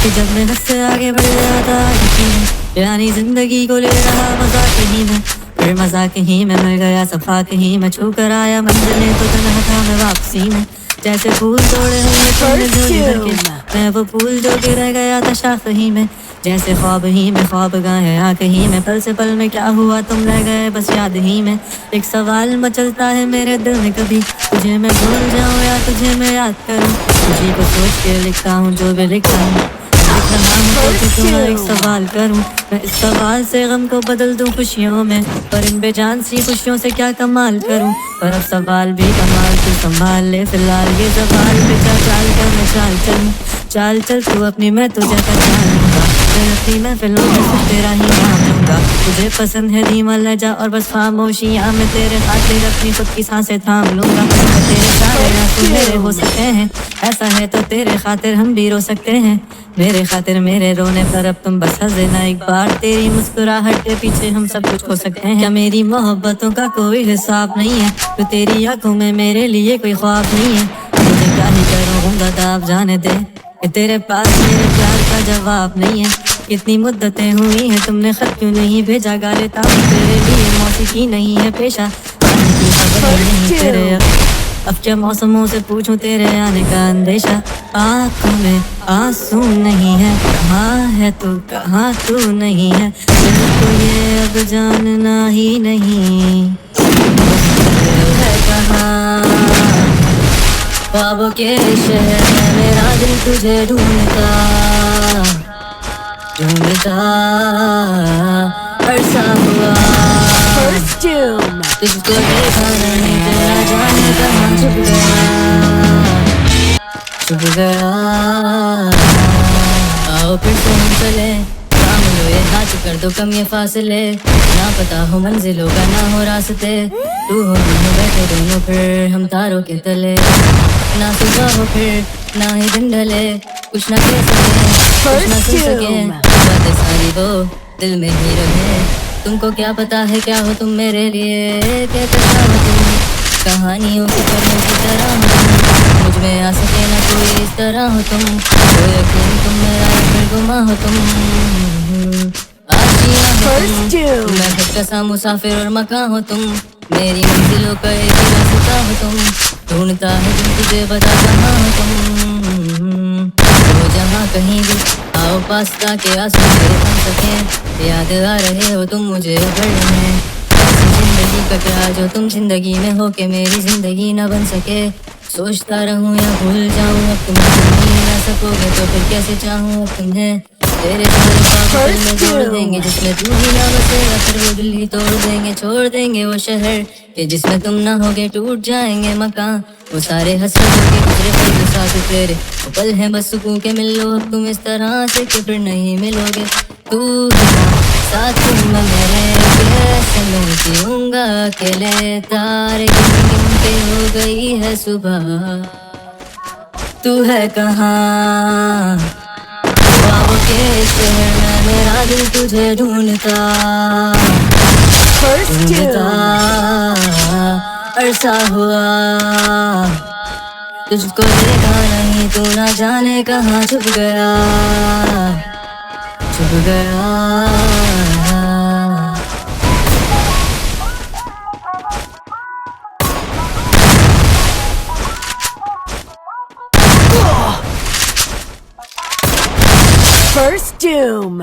कि जब मैं हद आगे बढ़ जाता यकीन यानी जिंदगी को ले रहा मजाक ही में, फिर मजाक ही में मिल गया सफा कहीं मैं छू कर आया मंजिलें तो तन्हा था मैं वापसी में। जैसे फूल तोड़े हुए तुमने झोली भर के मैं वो फूल जो के रह गया था शाख ही में। जैसे ख्वाब ही में ख्वाब गाए आँख ही में, पल से पल में क्या हुआ तुम रह गए बस याद ही में। एक सवाल मचलता है मेरे दिल में कभी, तुझे मैं भूल जाऊँ या तुझे मैं याद करूँ। तुझी को सोच के लिखता हूँ जो भी लिखता हूँ, लिख रहा हूँ तो तुम्हें एक सवाल करूँ। मैं इस सवाल से गम को बदल दूँ खुशियों में, पर इन बेजान सी खुशियों से क्या कमाल करूँ। पर अब सवाल भी कमाल तू संभाल ले फिलहाल ये सवाल पे चाल कर मैं चाल चलूँ। चाल चल तू अपनी मैं तुझे पहचान लूँगा, फिर अपनी महफिलों में सिर्फ तेरा ही नाम लूँगा। तुझे पसंद है धीमा लहजा और बस खामोशियाँ, मैं तेरे खातिर अपनी खुद की सांसें थाम लूँगा। तेरे सारे आंसू मेरे हो सकते हैं, ऐसा है तो तेरे खातिर हम भी रो सकते हैं। मेरे खातिर मेरे रोने पर अब तुम बस हंस देना एक बार, तेरी मुस्कुराहट के पीछे हम सब कुछ खो सकते हैं। क्या मेरी मोहब्बतों का कोई हिसाब नहीं है, तो तेरी आंखों में मेरे लिए कोई ख्वाब नहीं है। मुझे क्या ही करूँगा तो आप जाने दे कि तेरे पास मेरे प्यार का जवाब नहीं है। कितनी मुद्दतें हुई हैं तुमने खत क्यों नहीं भेजा, गा लेता हूँ तेरे लिए मौसीकी नहीं है पेशा, आने की खबर नहीं तेरे अब क्या मौसमों से पूछूं तेरे आने का अंदेशा। आँखों में आंसू नहीं है, कहाँ है तू कहाँ तू नहीं है, दिल को ये अब जानना ही नहीं है कहाँ। ख्वाबों के शहर में मेरा दिल तुझे ढूंढता ढूंढता अरसा हुआ। तुझको देखा नहीं तेरा जाने कहाँ छुप गया। आओ फिर से हम चले, काम लो ये हाथ कर दो कम ये फासले, ना पता हो मंजिलों का ना हो रास्ते, तू हो मैं बैठे दोनों फिर हम तारों के तले। ना सुबह हो फिर ना ही दिन ढले, कुछ ना कह सके कुछ ना सुन सके, बातें सारी वो दिल में ही रहे। तुमको क्या पता है क्या हो तुम मेरे लिए, कहते क्या हो तुम कहानियों की पन्नों की तरह हो तुम, मुझ में आ सके ना कोई इस तरह हो तुम, कोई यकीन तुम मेरा फिर गुमा हो तुम। आशियाँ हो तुम, मैं भटका सा मुसाफिर और मकान हो तुम, मेरी मंजिलों का एक ही रास्ता हो तुम, ढूंढता है तुम तुझे बता कहाँ हो तुम। तो जहाँ कहीं भी आओ पास ताकि आंसू मेरे थम सकें, याद आ रहे हो तुम मुझे अगर में, ऐसी जिंदगी का क्या जो तुम जिंदगी में हो के मेरी जिंदगी ना बन सके। सोचता रहूं या भूल जाऊं अब तुम ही ना सकोगे तो फिर कैसे चाहूं अब तुम्हें। तेरे सारे पागल में जोड़ देंगे जिसमें तू ही ना बसेगा, फिर वो दिल ही तोड़ देंगे छोड़ देंगे वो शहर के जिसमें तुम ना होगे, टूट जाएंगे मकान वो सारे हसरतों के गुजरे पल जो साथ तेरे वो पल हैं बस सुकून के मिल लो अब तुम इस तरह से कि फिर नहीं मिलोगे। तू साथ तुम मेरे कैसे मैं जीऊंगा अकेले, तारे गिन गिन के हो गई है सुबह, तू है कहाँ। ख्वाबों के शहर में मेरा दिल तुझे ढूंढता अरसा हुआ। तुझको देखा नहीं तू ना जाने कहाँ छुप गया छुप गया। First Doom.